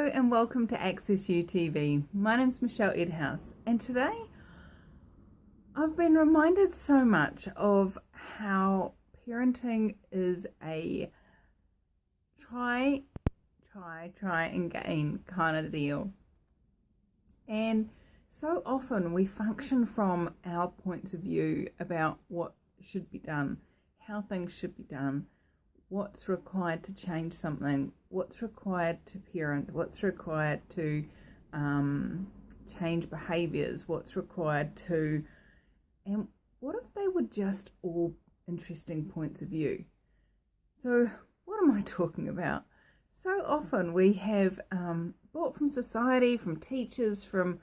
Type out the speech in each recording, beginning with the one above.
Hello and welcome to Access You TV. My name's Michelle Edhouse, and today I've been reminded so much of how parenting is a try and gain kind of deal. And so often we function from our points of view about what should be done, how things should be done, what's required to change something, what's required to parent, what's required to change behaviours, what's required to, and what if they were just all interesting points of view? So what am I talking about? So often we have brought from society, from teachers, from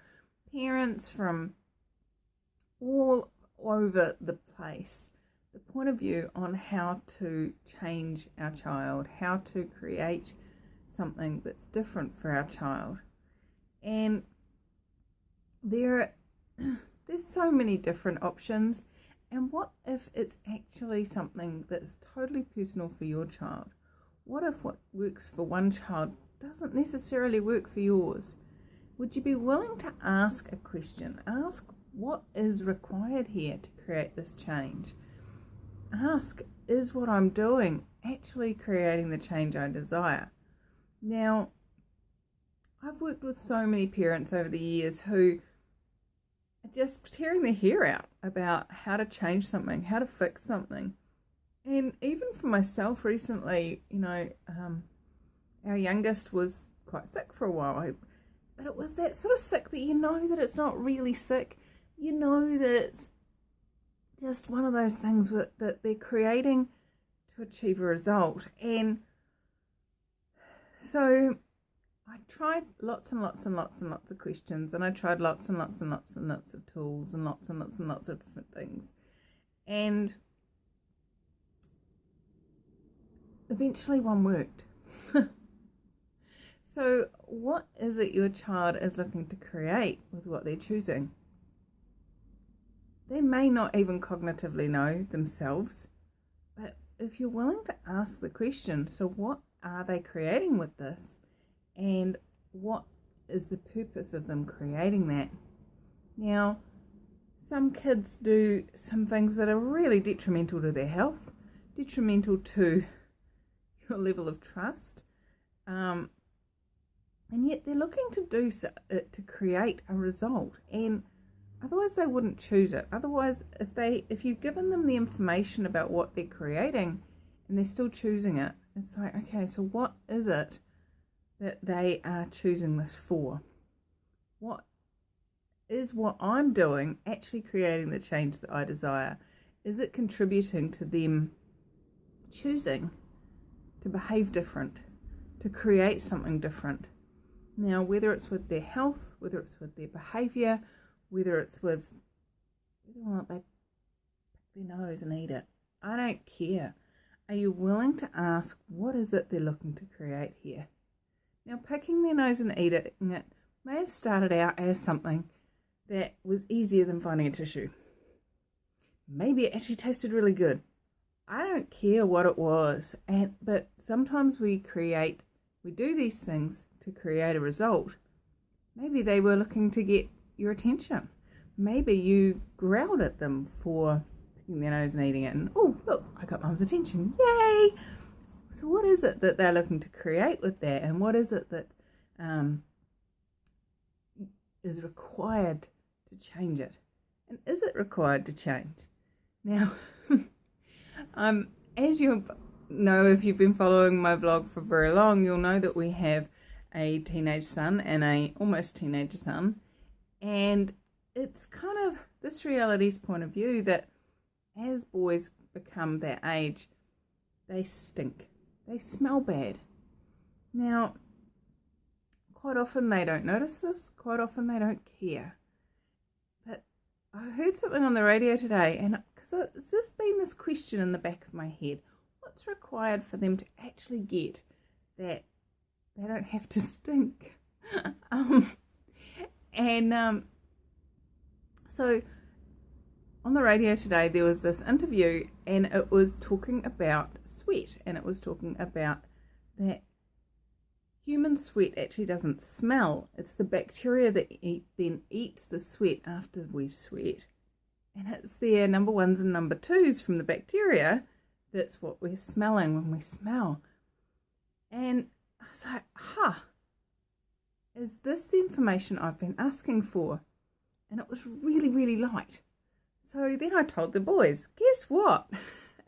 parents, from all over the place, the point of view on how to change our child, how to create something that's different for our child. And there's so many different options. And what if it's actually something that's totally personal for your child? What if what works for one child doesn't necessarily work for yours? Would you be willing to ask a question? Ask what is required here to create this change? Ask, is what I'm doing actually creating the change I desire? Now, I've worked with so many parents over the years who are just tearing their hair out about how to change something, how to fix something. And even for myself recently, our youngest was quite sick for a while, but it was that sort of sick that you know that it's not really sick. You know that it's just one of those things that they're creating to achieve a result. And so I tried lots and lots of questions, and I tried lots and lots of tools and lots of different things. And eventually one worked. So what is it your child is looking to create with what they're choosing? They may not even cognitively know themselves, but if you're willing to ask the question, so what are they creating with this? And what is the purpose of them creating that? Now, some kids do some things that are really detrimental to their health, detrimental to your level of trust, and yet they're looking to do so, to create a result, and otherwise they wouldn't choose it. Otherwise, if you've given them the information about what they're creating and they're still choosing it, it's like, okay, so what is it that they are choosing this for? What is what I'm doing actually creating the change that I desire? Is it contributing to them choosing to behave different, to create something different? Now, whether it's with their health, whether it's with their behaviour, whether it's with whether or not they pick their nose and eat it, I don't care. Are you willing to ask, what is it they're looking to create here? Now, picking their nose and eating it may have started out as something that was easier than finding a tissue. Maybe it actually tasted really good. I don't care what it was, but sometimes we do these things to create a result. Maybe they were looking to get your attention. Maybe you growled at them for picking their nose and eating it, and oh look, I got mum's attention, yay! So what is it that they're looking to create with that, and what is it that is required to change it, and is it required to change? Now, as you know, if you've been following my blog for very long, you'll know that we have a teenage son and a almost teenage son, and it's kind of this reality's point of view that as boys become that age, they stink, they smell bad. Now, quite often they don't notice this, quite often they don't care, but I heard something on the radio today, and because it's just been this question in the back of my head, what's required for them to actually get that they don't have to stink? So on the radio today there was this interview, and it was talking about sweat, and it was talking about that human sweat actually doesn't smell. It's the bacteria that then eats the sweat after we've sweat. And it's their number ones and number twos from the bacteria that's what we're smelling when we smell. And I was like, is this the information I've been asking for? And it was really, really light. So then I told the boys, guess what?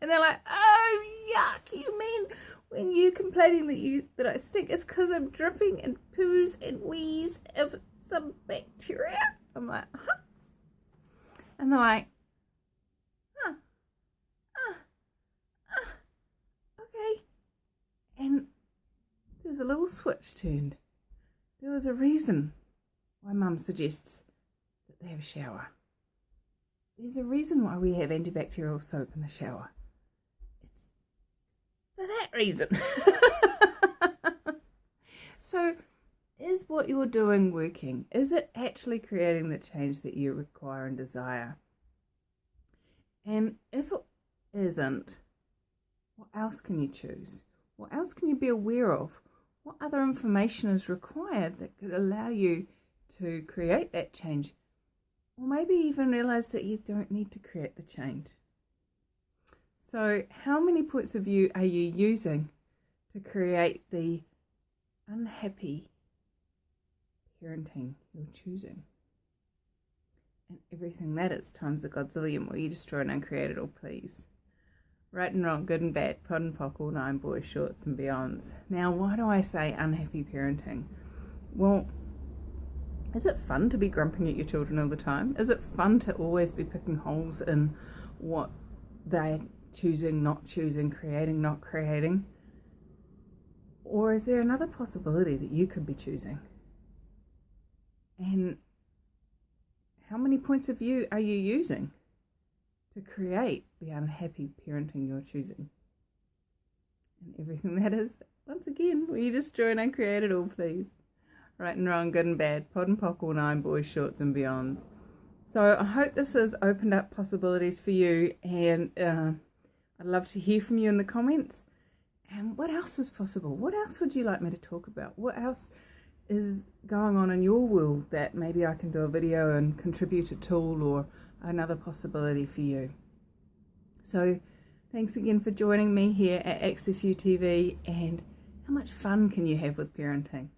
And they're like, oh, yuck, you mean when you're complaining that I stink, it's because I'm dripping and poos and wheeze of some bacteria? I'm like, huh? And they're like, okay. And there's a little switch turned. There was a reason why Mum suggests that they have a shower. There's a reason why we have antibacterial soap in the shower. It's for that reason. So, is what you're doing working? Is it actually creating the change that you require and desire? And if it isn't, what else can you choose? What else can you be aware of? What other information is required that could allow you to create that change? Or maybe even realize that you don't need to create the change. So how many points of view are you using to create the unhappy parenting you're choosing? And everything that is times a godzillion. Will you destroy and uncreate it all, please? Right and wrong, good and bad, pod and pock, all nine, boys, shorts and beyonds. Now, why do I say unhappy parenting? Well, is it fun to be grumping at your children all the time? Is it fun to always be picking holes in what they're choosing, not choosing, creating, not creating? Or is there another possibility that you could be choosing? And how many points of view are you using to create the unhappy parenting you're choosing? And everything that is, once again, will you destroy and uncreate it all, please? Right and wrong, good and bad, pod and pock, all nine, boys, shorts and beyonds. So I hope this has opened up possibilities for you, and I'd love to hear from you in the comments. And what else is possible? What else would you like me to talk about? What else is going on in your world that maybe I can do a video and contribute a tool or another possibility for you? So thanks again for joining me here at Access UTV, and how much fun can you have with parenting?